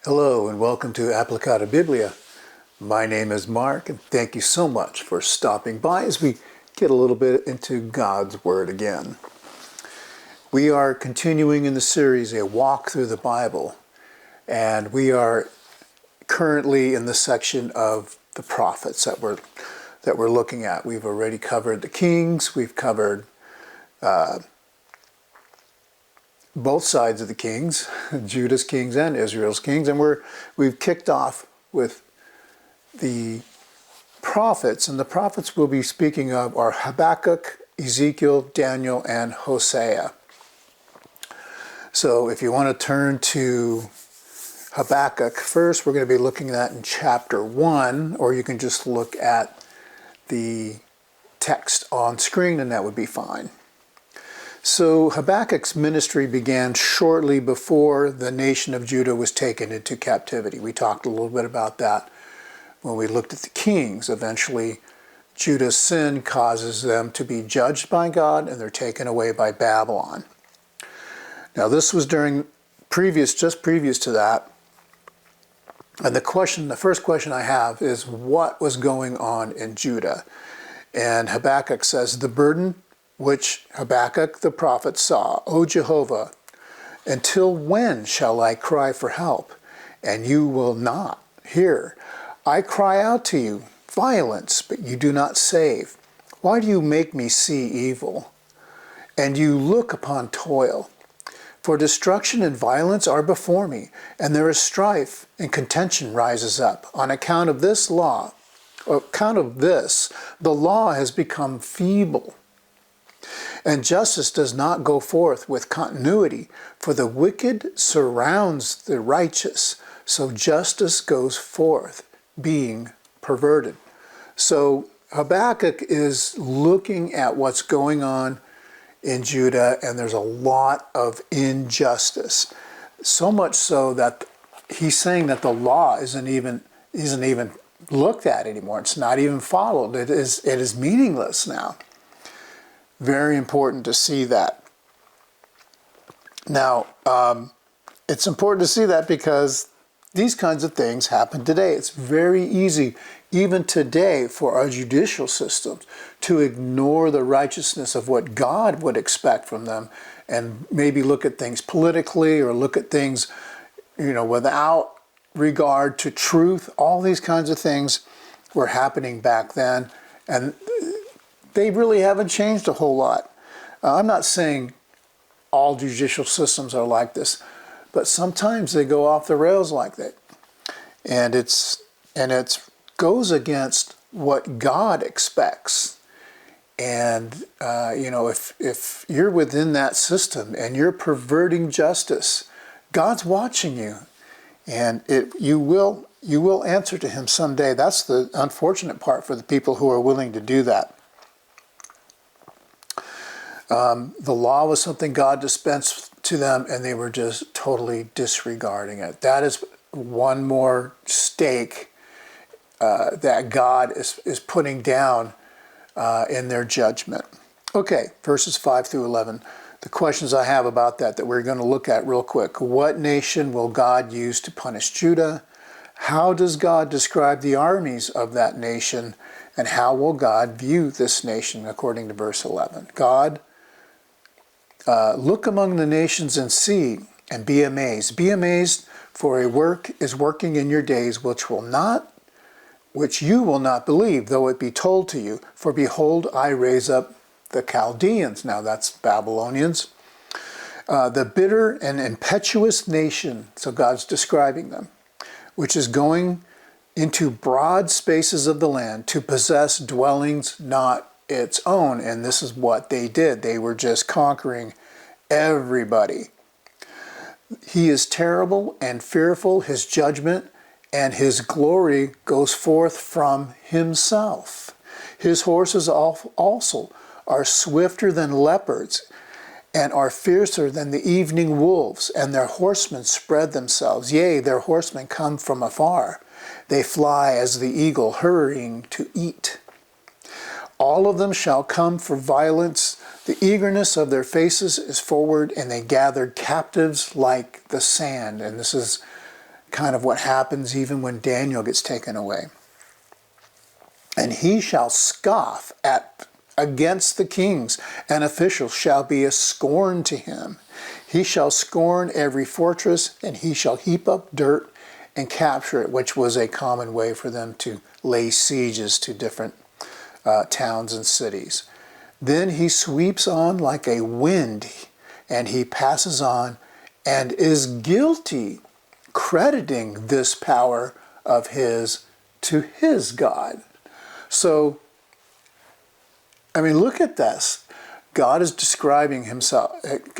Hello and welcome to Applicata Biblia. My name is Mark and thank you so much for stopping by as we get a little bit into God's Word again. We are continuing in the series, A Walk Through the Bible, and we are currently in the section of the prophets that we're looking at. We've already covered the kings, we've covered both sides of the kings, Judah's kings and Israel's kings, and we've kicked off with the prophets, and the prophets we'll be speaking of are Habakkuk, Ezekiel, Daniel, and Hosea. So if you want to turn to Habakkuk first, we're going to be looking at that in chapter 1, or you can just look at the text on screen and that would be fine. So Habakkuk's ministry began shortly before the nation of Judah was taken into captivity. We talked a little bit about that when we looked at the kings. Eventually, Judah's sin causes them to be judged by God and they're taken away by Babylon. Now this was just previous to that. And the first question I have is, what was going on in Judah? And Habakkuk says, the burden which Habakkuk the prophet saw, O Jehovah, until when shall I cry for help, and you will not hear? I cry out to you, violence, but you do not save. Why do you make me see evil? And you look upon toil. For destruction and violence are before me, and there is strife, and contention rises up. On account of this, the law has become feeble. And justice does not go forth with continuity, for the wicked surrounds the righteous, so justice goes forth, being perverted. So Habakkuk is looking at what's going on in Judah, and there's a lot of injustice. So much so that he's saying that the law isn't even looked at anymore. It's not even followed. It is meaningless now. Very important to see that. Now, it's important to see that because these kinds of things happen today. It's very easy, even today, for our judicial systems to ignore the righteousness of what God would expect from them and maybe look at things politically or look at things, without regard to truth. All these kinds of things were happening back then, and they really haven't changed a whole lot. I'm not saying all judicial systems are like this, but sometimes they go off the rails like that. And it goes against what God expects. And, if you're within that system and you're perverting justice, God's watching you. And you will answer to him someday. That's the unfortunate part for the people who are willing to do that. The law was something God dispensed to them, and they were just totally disregarding it. That is one more stake that God is putting down in their judgment. Okay, verses 5 through 11. The questions I have about that we're going to look at real quick. What nation will God use to punish Judah? How does God describe the armies of that nation? And how will God view this nation according to verse 11? God, look among the nations and see, and be amazed. Be amazed, for a work is working in your days which you will not believe, though it be told to you. For behold, I raise up the Chaldeans, now that's Babylonians, the bitter and impetuous nation, so God's describing them, which is going into broad spaces of the land to possess dwellings not its own. And this is what they did. They were just conquering everybody. He is terrible and fearful. His judgment and his glory goes forth from himself. His horses also are swifter than leopards and are fiercer than the evening wolves, and their horsemen spread themselves. Yea, their horsemen come from afar. They fly as the eagle hurrying to eat. All of them shall come for violence. The eagerness of their faces is forward, and they gather captives like the sand. And this is kind of what happens even when Daniel gets taken away. And he shall scoff against the kings, and officials shall be a scorn to him. He shall scorn every fortress, and he shall heap up dirt and capture it, which was a common way for them to lay sieges to different towns and cities. Then he sweeps on like a wind, and he passes on and is guilty, crediting this power of his to his God. So, I mean, look at this. God is describing himself,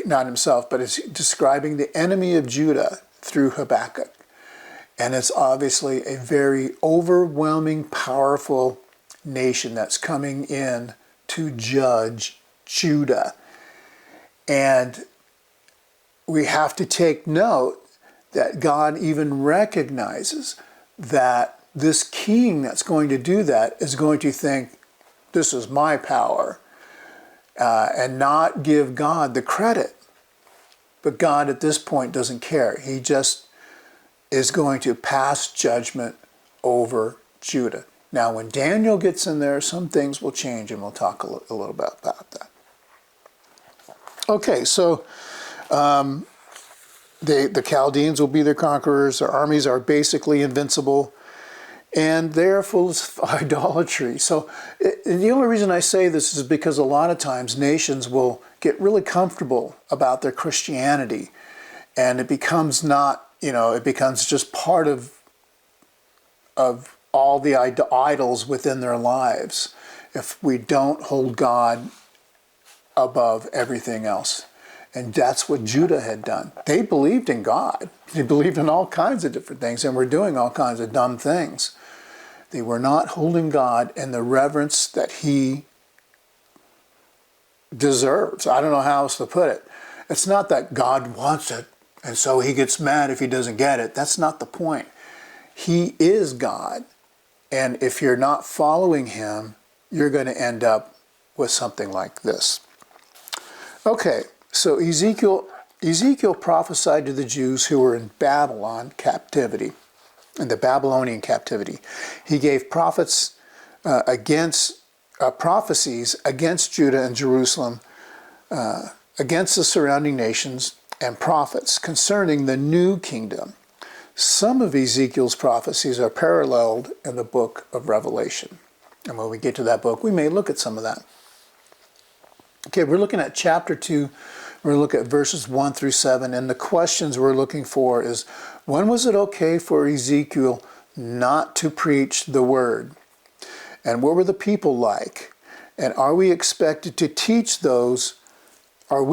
not himself, but is describing the enemy of Judah through Habakkuk. And it's obviously a very overwhelming, powerful nation that's coming in to judge Judah. And we have to take note that God even recognizes that this king that's going to do that is going to think, this is my power, and not give God the credit. But God at this point doesn't care. He just is going to pass judgment over Judah. Now, when Daniel gets in there, some things will change, and we'll talk a little bit about that. Okay, so the Chaldeans will be their conquerors. Their armies are basically invincible, and they're full of idolatry. So the only reason I say this is because a lot of times nations will get really comfortable about their Christianity, and it becomes it becomes just part of all the idols within their lives if we don't hold God above everything else. And that's what Judah had done. They believed in God. They believed in all kinds of different things and were doing all kinds of dumb things. They were not holding God in the reverence that he deserves. I don't know how else to put it. It's not that God wants it, and so he gets mad if he doesn't get it. That's not the point. He is God. And if you're not following him, you're going to end up with something like this. Okay, so Ezekiel prophesied to the Jews who were in Babylon captivity, in the Babylonian captivity. He gave prophecies against Judah and Jerusalem, against the surrounding nations, and prophets concerning the new kingdom. Some of Ezekiel's prophecies are paralleled in the book of Revelation. And when we get to that book, we may look at some of that. Okay, we're looking at chapter 2. We're going to look at verses 1 through 7. And the questions we're looking for is, when was it okay for Ezekiel not to preach the word? And what were the people like? And are we expected to teach those who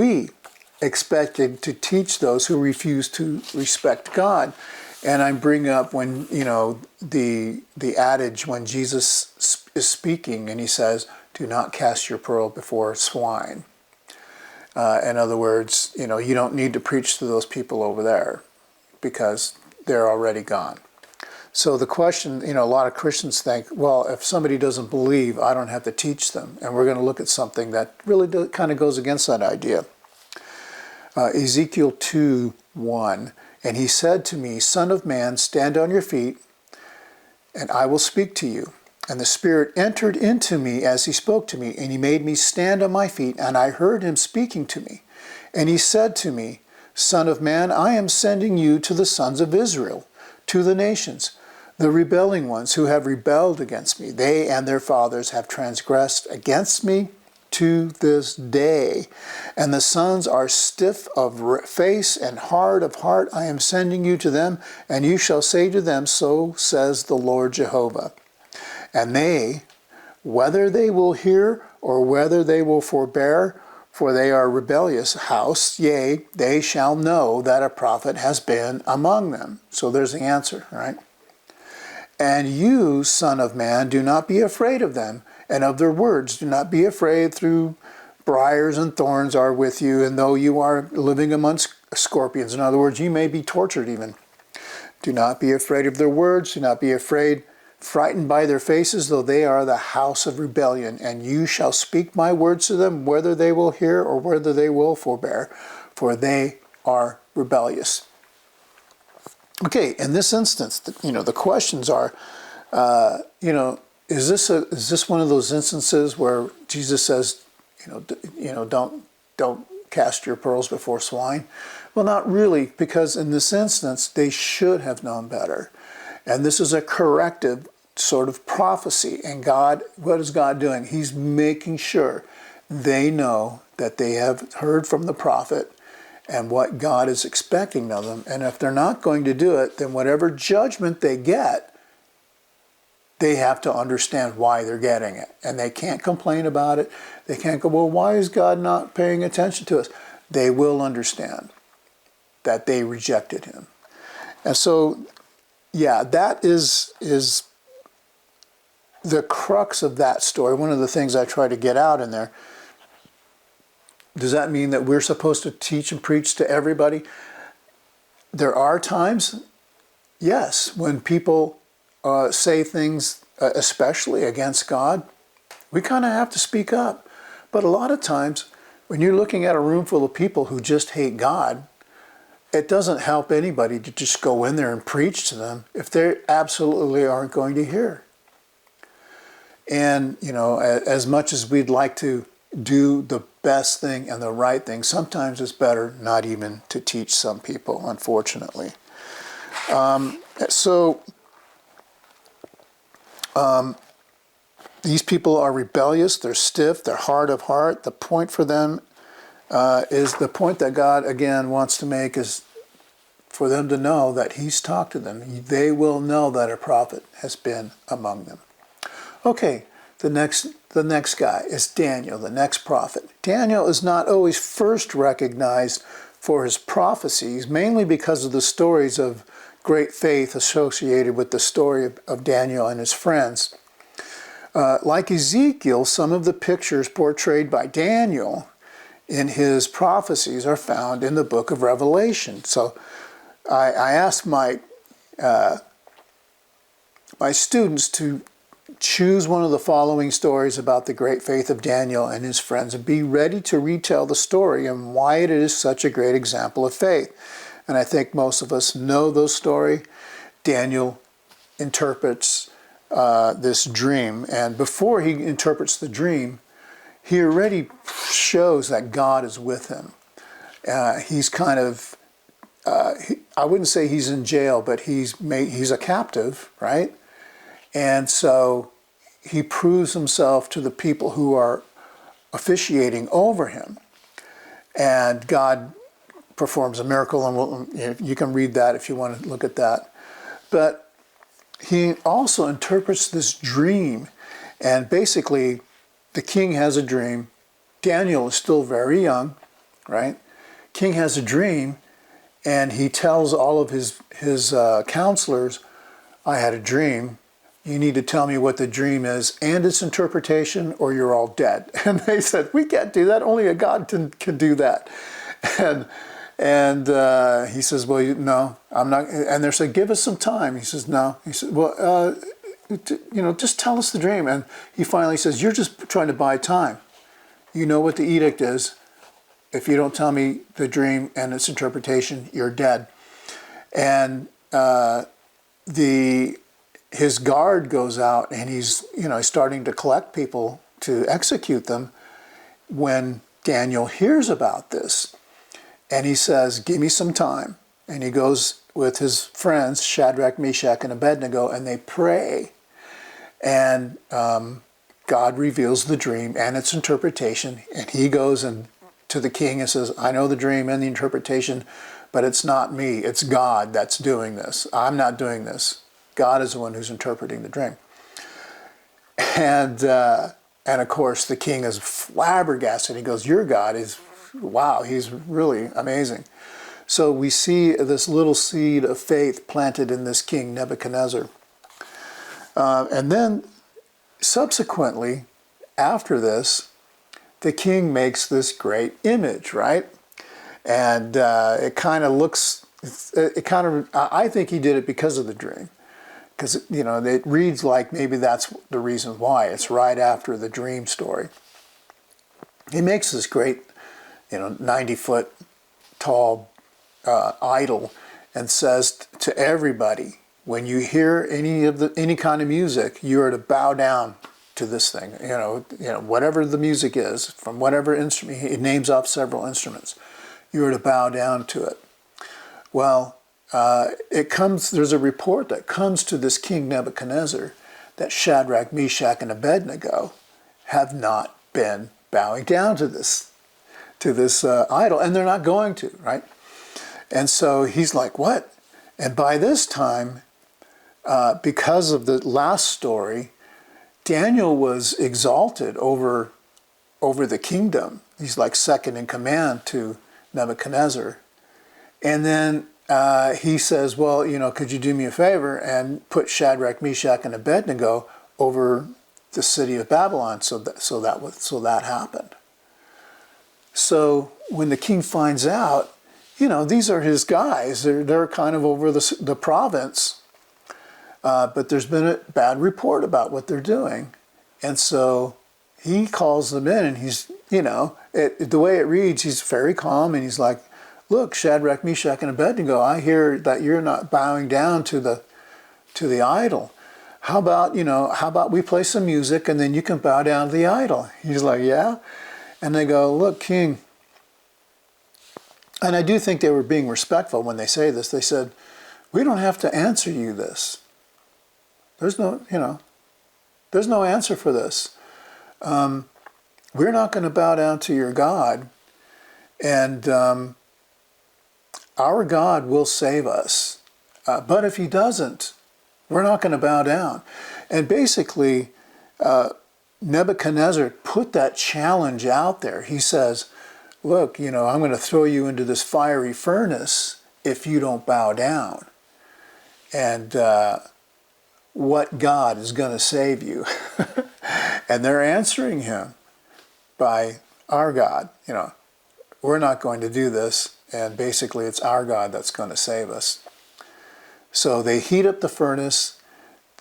refuse to respect God? And I bring up when, the adage when Jesus is speaking and he says, do not cast your pearl before swine. In other words, you don't need to preach to those people over there because they're already gone. So the question, a lot of Christians think, well, if somebody doesn't believe, I don't have to teach them. And we're going to look at something that really kind of goes against that idea. Ezekiel 2:1. And he said to me, Son of man, stand on your feet, and I will speak to you. And the Spirit entered into me as he spoke to me, and he made me stand on my feet, and I heard him speaking to me. And he said to me, Son of man, I am sending you to the sons of Israel, to the nations, the rebelling ones who have rebelled against me. They and their fathers have transgressed against me to this day. And the sons are stiff of face and hard of heart. I am sending you to them, and you shall say to them, so says the Lord Jehovah. And they, whether they will hear or whether they will forbear, for they are a rebellious house, yea, they shall know that a prophet has been among them. So there's the answer, right? And you, son of man, do not be afraid of them, and of their words. Do not be afraid, through briars and thorns are with you, and though you are living amongst scorpions. In other words, you may be tortured even. Do not be afraid of their words. Do not be frightened by their faces, though they are the house of rebellion. And you shall speak my words to them, whether they will hear or whether they will forbear, for they are rebellious. Okay, in this instance, the questions are, is this one of those instances where Jesus says, don't cast your pearls before swine? Well, not really, because in this instance, they should have known better. And this is a corrective sort of prophecy. And God, what is God doing? He's making sure they know that they have heard from the prophet and what God is expecting of them. And if they're not going to do it, then whatever judgment they get, they have to understand why they're getting it. And they can't complain about it. They can't go, well, why is God not paying attention to us? They will understand that they rejected him. And so, yeah, that is the crux of that story. One of the things I try to get out in there. Does that mean that we're supposed to teach and preach to everybody? There are times, yes, when people say things, especially against God, we kind of have to speak up. But a lot of times, when you're looking at a room full of people who just hate God, it doesn't help anybody to just go in there and preach to them if they absolutely aren't going to hear. And, as much as we'd like to do the best thing and the right thing, sometimes it's better not even to teach some people, unfortunately. These people are rebellious, they're stiff, they're hard of heart. The point for them is the point that God, again, wants to make is for them to know that he's talked to them. They will know that a prophet has been among them. Okay, the next guy is Daniel, the next prophet. Daniel is not always first recognized for his prophecies, mainly because of the stories of great faith associated with the story of Daniel and his friends. Like Ezekiel, some of the pictures portrayed by Daniel in his prophecies are found in the book of Revelation. So I asked my students to choose one of the following stories about the great faith of Daniel and his friends and be ready to retell the story and why it is such a great example of faith. And I think most of us know those stories. Daniel interprets this dream, and before he interprets the dream, he already shows that God is with him. He's kind of, I wouldn't say he's in jail, but he's a captive, right? And so he proves himself to the people who are officiating over him. And God performs a miracle, and you can read that if you want to look at that. But he also interprets this dream. And basically, the king has a dream. Daniel is still very young, right? King has a dream, and he tells all of his counselors, I had a dream. You need to tell me what the dream is and its interpretation, or you're all dead. And they said, we can't do that. Only a God can do that. And he says, well, no, I'm not. And they said, give us some time. He says, no. He said, well, just tell us the dream. And he finally says, you're just trying to buy time. You know what the edict is. If you don't tell me the dream and its interpretation, you're dead. And his guard goes out, and he's starting to collect people to execute them when Daniel hears about this. And he says, give me some time. And he goes with his friends, Shadrach, Meshach, and Abednego, and they pray. And God reveals the dream and its interpretation. And he goes to the king and says, I know the dream and the interpretation, but it's not me. It's God that's doing this. I'm not doing this. God is the one who's interpreting the dream. And of course, the king is flabbergasted. He goes, your God is, wow, he's really amazing. So we see this little seed of faith planted in this king, Nebuchadnezzar. And then subsequently, after this, the king makes this great image, right? And it kind of looks, I think he did it because of the dream. Because, it reads like maybe that's the reason why. It's right after the dream story. He makes this great, 90-foot tall idol and says to everybody, when you hear any kind of music, you are to bow down to this thing. Whatever the music is, from whatever instrument, he names off several instruments. You are to bow down to it. Well, there's a report that comes to this King Nebuchadnezzar that Shadrach, Meshach, and Abednego have not been bowing down to this idol, and they're not going to, right? And so he's like, what? And by this time, because of the last story, Daniel was exalted over the kingdom. He's like second in command to Nebuchadnezzar. And then he says, well, could you do me a favor and put Shadrach, Meshach, and Abednego over the city of Babylon? So that happened. So when the king finds out, these are his guys. They're kind of over the province. But there's been a bad report about what they're doing. And so he calls them in, and he's, the way it reads, he's very calm, and he's like, look, Shadrach, Meshach, and Abednego, I hear that you're not bowing down to the idol. How about we play some music, and then you can bow down to the idol? He's like, yeah. And they go, look, king. And I do think they were being respectful when they say this. They said, we don't have to answer you this. There's no answer for this. We're not going to bow down to your God, and our God will save us. But if he doesn't, we're not going to bow down. And basically, Nebuchadnezzar put that challenge out there. He says, look, I'm going to throw you into this fiery furnace if you don't bow down. And what God is going to save you? And they're answering him by our God. We're not going to do this. And basically, it's our God that's going to save us. So they heat up the furnace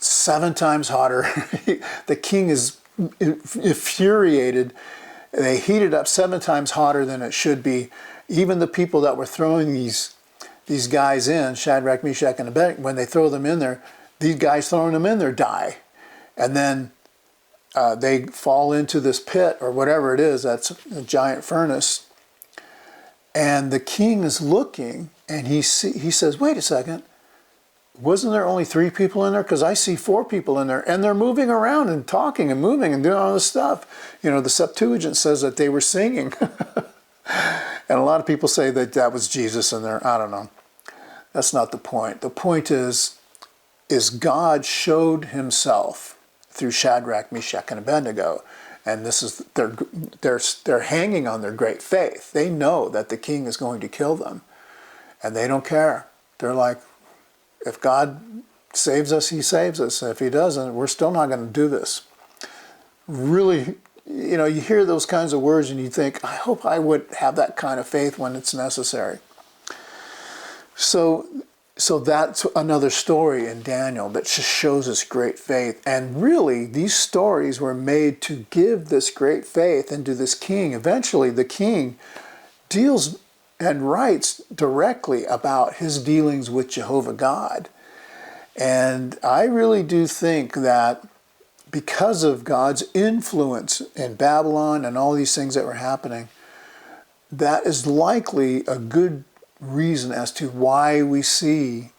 7 times hotter. The king is infuriated. They heat it up 7 times hotter than it should be. Even the people that were throwing these guys in, Shadrach, Meshach, and Abednego, when they throw them in there, these guys throwing them in there die. And then they fall into this pit or whatever it is, that's a giant furnace. And the king is looking, and he says, wait a second, wasn't there only 3 people in there? Because I see 4 people in there, and they're moving around and talking and moving and doing all this stuff. The Septuagint says that they were singing. And a lot of people say that was Jesus in there. I don't know. That's not the point. The point is God showed himself through Shadrach, Meshach, and Abednego. And this is they're hanging on their great faith. They know that the king is going to kill them, and they don't care. They're like, if God saves us, he saves us. And if he doesn't, we're still not going to do this. Really, you hear those kinds of words, and you think, I hope I would have that kind of faith when it's necessary. So that's another story in Daniel that just shows us great faith. And really, these stories were made to give this great faith into this king. Eventually, the king deals and writes directly about his dealings with Jehovah God. And I really do think that because of God's influence in Babylon and all these things that were happening, that is likely a good reason as to why we see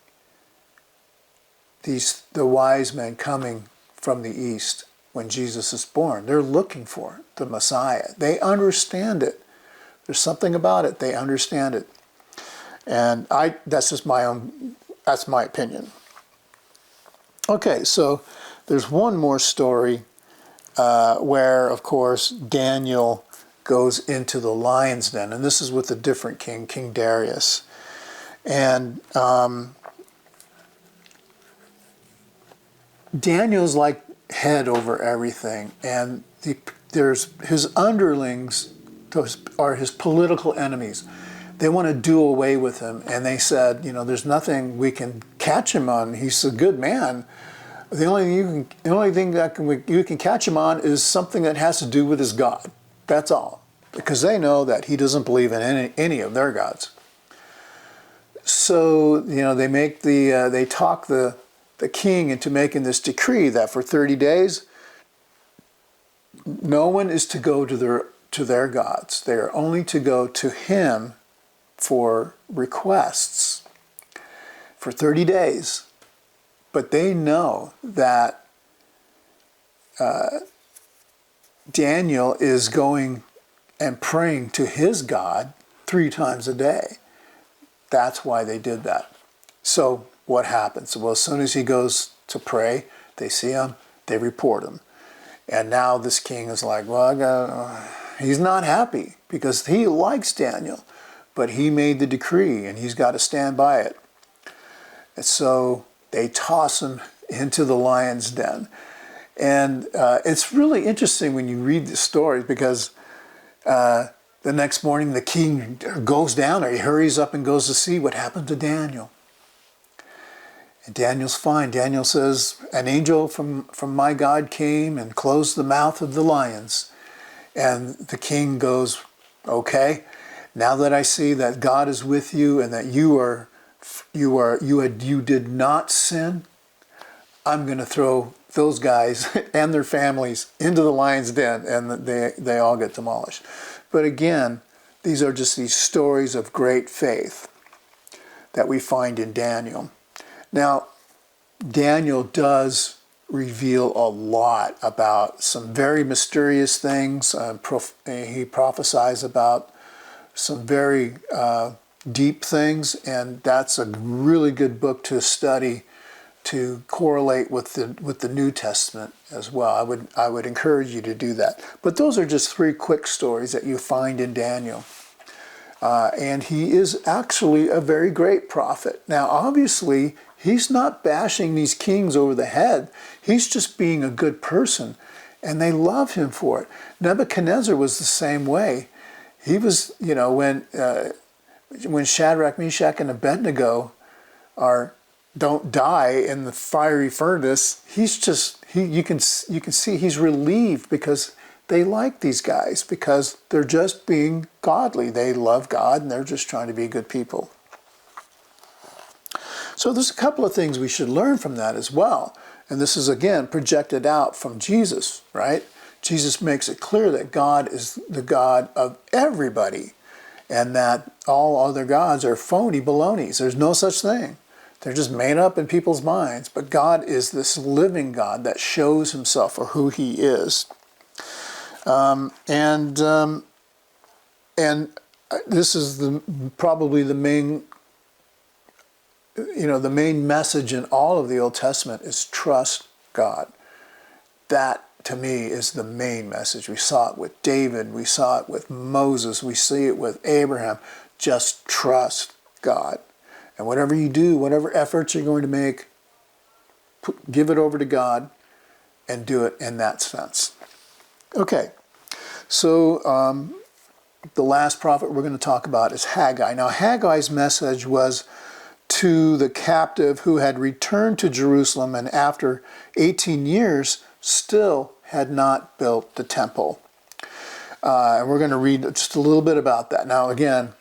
the wise men coming from the east when Jesus is born. They're looking for the Messiah. They understand it. There's something about it. They understand it. And that's just that's my opinion. Okay, so there's one more story where, of course, Daniel goes into the lion's den, and this is with a different king, King Darius. And Daniel's like head over everything, and there's his underlings are his political enemies. They want to do away with him, and they said, there's nothing we can catch him on. He's a good man. The only thing that you can catch him on is something that has to do with his God. That's all, because they know that he doesn't believe in any of their gods. So, they talk the king into making this decree that for 30 days, no one is to go to their gods. They are only to go to him for requests for 30 days. But they know that Daniel is going and praying to his God 3 times a day. That's why they did that. So what happens? Well, as soon as he goes to pray, they see him, they report him. And now this king is like, well, he's not happy because he likes Daniel, but he made the decree and he's got to stand by it. And so they toss him into the lion's den. And it's really interesting when you read the stories because the next morning the king goes down, or he hurries up and goes to see what happened to Daniel. And Daniel's fine. Daniel says, an angel from my God came and closed the mouth of the lions. And the king goes, okay, now that I see that God is with you and that you did not sin, I'm going to throw those guys and their families into the lion's den, and they all get demolished. But again, these are just these stories of great faith that we find in Daniel. Now, Daniel does reveal a lot about some very mysterious things. He prophesies about some very deep things, and that's a really good book to study to correlate with the New Testament as well. I would encourage you to do that. But those are just 3 quick stories that you find in Daniel. And he is actually a very great prophet. Now, obviously, he's not bashing these kings over the head. He's just being a good person, and they love him for it. Nebuchadnezzar was the same way. He was, when Shadrach, Meshach, and Abednego don't die in the fiery furnace, you can see he's relieved because they like these guys, because they're just being godly. They love God and they're just trying to be good people. So there's a couple of things we should learn from that as well. And this is again projected out from Jesus, right? Jesus makes it clear that God is the God of everybody and that all other gods are phony balonies. There's no such thing. They're just made up in people's minds. But God is this living God that shows himself for who he is. And this is probably the main, the main message in all of the Old Testament is trust God. That, to me, is the main message. We saw it with David. We saw it with Moses. We see it with Abraham. Just trust God. And whatever you do, whatever efforts you're going to make, give it over to God and do it in that sense. Okay, so the last prophet we're going to talk about is Haggai. Now, Haggai's message was to the captive who had returned to Jerusalem and after 18 years still had not built the temple. And we're going to read just a little bit about that. Now, again,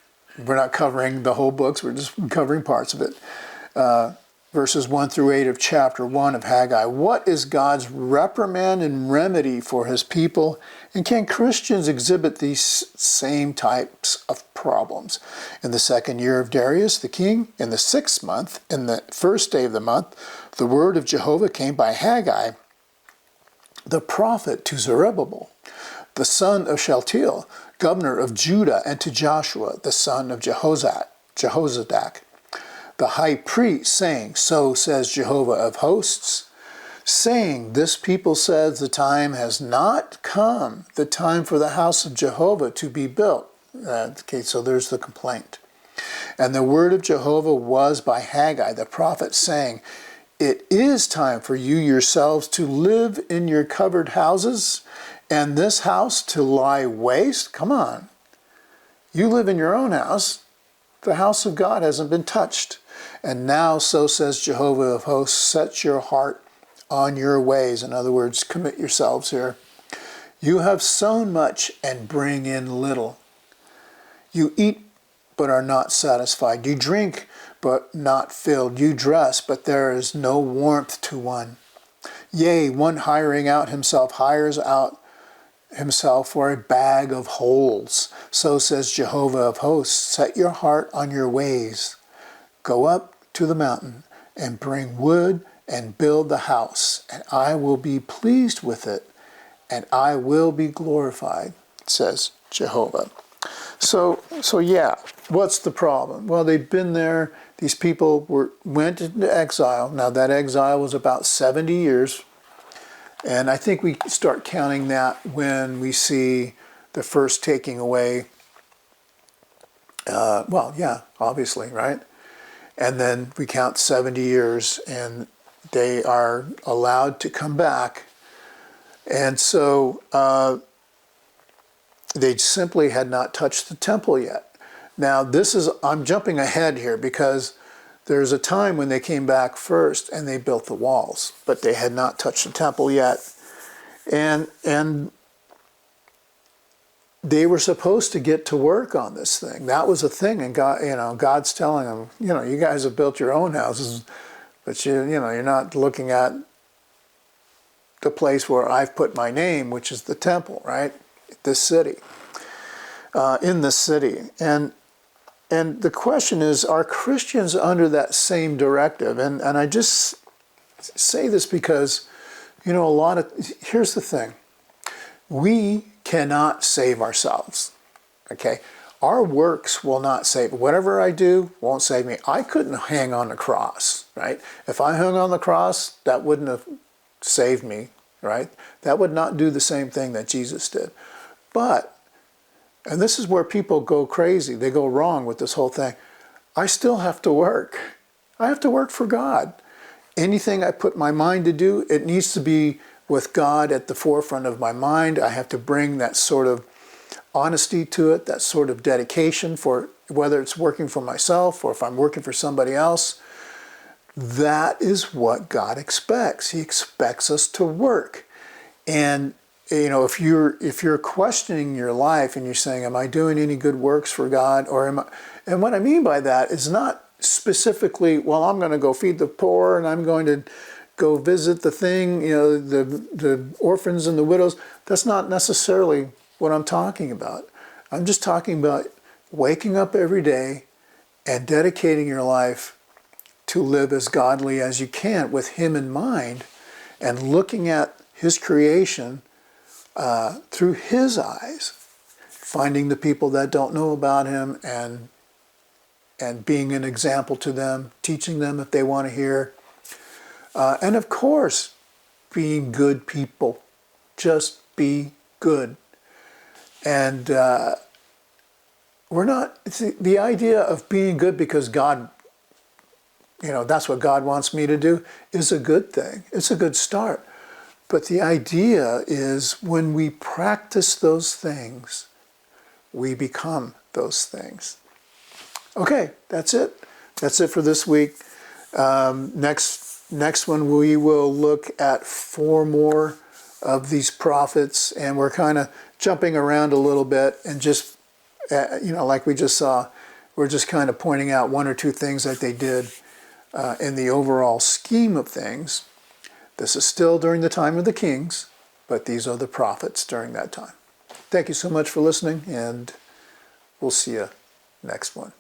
we're not covering the whole books, we're just covering parts of it. Verses 1 through 8 of chapter 1 of Haggai. What is God's reprimand and remedy for his people? And can Christians exhibit these same types of problems? In the 2nd year of Darius the king, in the 6th month, in the 1st day of the month, the word of Jehovah came by Haggai, the prophet, to Zerubbabel, the son of Shealtiel, governor of Judah, and to Joshua, the son of Jehozadak, the high priest, saying, so says Jehovah of hosts, saying, this people says the time has not come, the time for the house of Jehovah to be built. Okay, so there's the complaint. And the word of Jehovah was by Haggai, the prophet, saying, it is time for you yourselves to live in your covered houses, and this house to lie waste. Come on. You live in your own house. The house of God hasn't been touched. And now, so says Jehovah of hosts, set your heart on your ways. In other words, commit yourselves here. You have sown much and bring in little. You eat but are not satisfied. You drink, but not filled. You dress, but there is no warmth to one. Yea, one hiring out himself hires out himself for a bag of holes. So says Jehovah of hosts, set your heart on your ways. Go up to the mountain and bring wood and build the house, and I will be pleased with it, and I will be glorified, says Jehovah. So yeah, what's the problem? Well, they've been there. These people went into exile. Now that exile was about 70 years. And I think we start counting that when we see the first taking away. Well, yeah, obviously, right? And then we count 70 years and they are allowed to come back. And so they simply had not touched the temple yet. Now I'm jumping ahead here because there's a time when they came back first and they built the walls, but they had not touched the temple yet. And they were supposed to get to work on this thing. That was a thing, and God's telling them, you guys have built your own houses, but you're not looking at the place where I've put my name, which is the temple, right? This city, in this city, and the question is, are Christians under that same directive? And I just say this because, here's the thing. We cannot save ourselves, okay? Our works will not save. Whatever I do won't save me. I couldn't hang on the cross, right? If I hung on the cross, that wouldn't have saved me, right? That would not do the same thing that Jesus did. But, and this is where people go crazy, they go wrong with this whole thing, I still have to work. I have to work for God. Anything I put my mind to do, it needs to be with God at the forefront of my mind. I have to bring that sort of honesty to it, that sort of dedication, for whether it's working for myself or if I'm working for somebody else. That is what God expects. He expects us to work. And if you're questioning your life and you're saying, am I doing any good works for God, or am I? And what I mean by that is not specifically, well, I'm going to go feed the poor and I'm going to go visit the thing, the orphans and the widows. That's not necessarily what I'm talking about. I'm just talking about waking up every day and dedicating your life to live as godly as you can with Him in mind, and looking at His creation through His eyes, finding the people that don't know about Him and being an example to them, teaching them if they want to hear. And of course, being good people. Just be good. And we're not, the idea of being good because God, that's what God wants me to do, is a good thing. It's a good start. But the idea is when we practice those things, we become those things. Okay, that's it. That's it for this week. Next one, we will look at 4 more of these prophets, and we're kind of jumping around a little bit, and just, like we just saw, we're just kind of pointing out 1 or 2 things that they did in the overall scheme of things. This is still during the time of the kings, but these are the prophets during that time. Thank you so much for listening, and we'll see you next one.